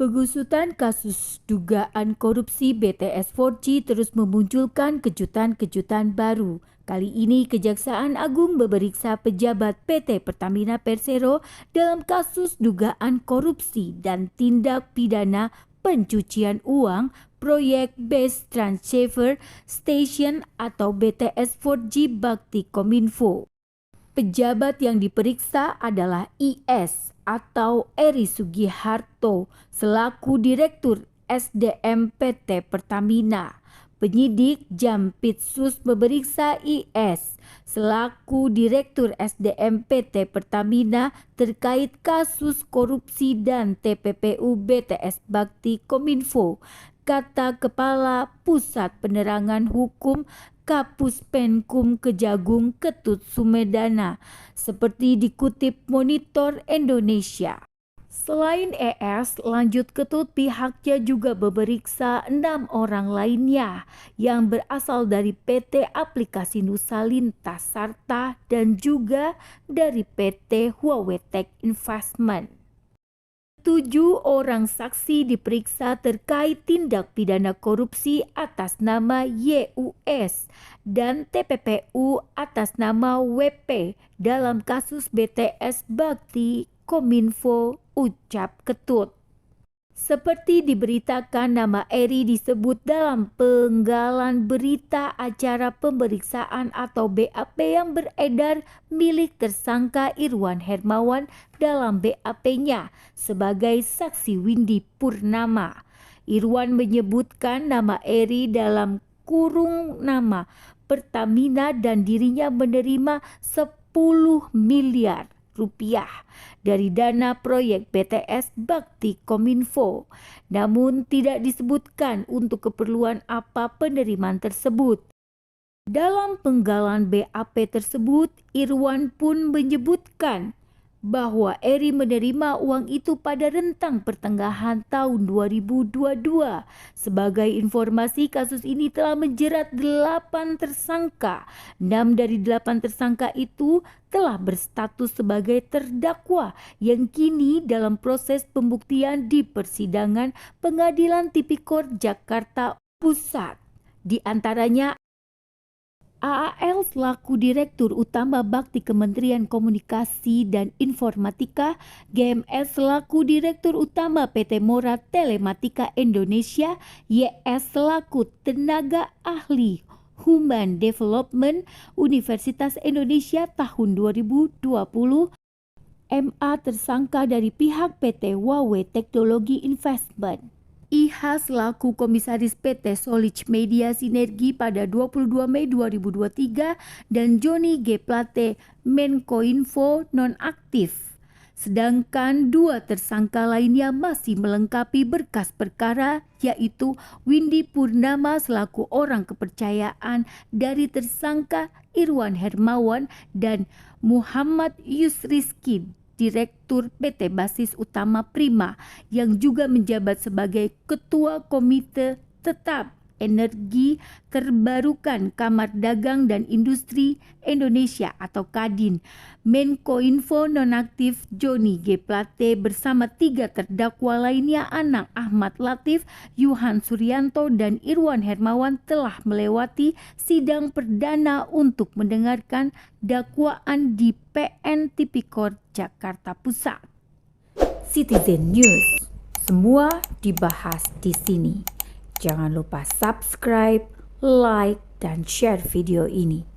Pengusutan kasus dugaan korupsi BTS 4G terus memunculkan kejutan-kejutan baru. Kali ini Kejaksaan Agung memeriksa pejabat PT Pertamina Persero dalam kasus dugaan korupsi dan tindak pidana pencucian uang proyek Base Transceiver Station atau BTS 4G Bakti Kominfo. Pejabat yang diperiksa adalah IS atau Eri Sugiharto selaku Direktur SDM PT Pertamina. Penyidik Jampitsus memeriksa IS selaku Direktur SDM PT Pertamina terkait kasus korupsi dan TPPU BTS Bakti Kominfo, kata Kepala Pusat Penerangan Hukum Kapus Penkum Kejagung Ketut Sumedana, seperti dikutip Monitor Indonesia. Selain ES, lanjut Ketut pihaknya juga memeriksa 6 orang lainnya yang berasal dari PT Aplikasi Nusalintas Sarta dan juga dari PT Huawei Tech Investment. 7 orang saksi diperiksa terkait tindak pidana korupsi atas nama YUS dan TPPU atas nama WP dalam kasus BTS Bakti Kominfo, ucap Ketut. Seperti diberitakan, nama Eri disebut dalam penggalan berita acara pemeriksaan atau BAP yang beredar milik tersangka Irwan Hermawan dalam BAP-nya sebagai saksi Windy Purnama. Irwan menyebutkan nama Eri dalam kurung nama Pertamina dan dirinya menerima 10 miliar rupiah dari dana proyek BTS Bakti Kominfo. Namun tidak disebutkan untuk keperluan apa penerimaan tersebut. Dalam penggalan BAP tersebut, Irwan pun menyebutkan bahwa Eri menerima uang itu pada rentang pertengahan tahun 2022. Sebagai informasi, kasus ini telah menjerat 8 tersangka. 6 dari 8 tersangka itu telah berstatus sebagai terdakwa yang kini dalam proses pembuktian di persidangan Pengadilan Tipikor Jakarta Pusat. Di antaranya AAL selaku Direktur Utama Bakti Kementerian Komunikasi dan Informatika, GMS selaku Direktur Utama PT Mora Telematika Indonesia, YS selaku Tenaga Ahli Human Development Universitas Indonesia tahun 2020, MA tersangka dari pihak PT Huawei Teknologi Investment. IH selaku Komisaris PT Solich Media Sinergi pada 22 Mei 2023 dan Johnny G. Plate Menkoinfo nonaktif. Sedangkan 2 tersangka lainnya masih melengkapi berkas perkara, yaitu Windy Purnama selaku orang kepercayaan dari tersangka Irwan Hermawan dan Muhammad Yusrizky, Direktur PT Basis Utama Prima yang juga menjabat sebagai Ketua Komite Tetap Energi Terbarukan Kamar Dagang dan Industri Indonesia atau Kadin. Menkoinfo nonaktif Johnny G. Plate bersama 3 terdakwa lainnya anak Ahmad Latif, Yuhan Suryanto dan Irwan Hermawan telah melewati sidang perdana untuk mendengarkan dakwaan di PN Tipikor Jakarta Pusat. Citizen News, semua dibahas di sini. Jangan lupa subscribe, like, dan share video ini.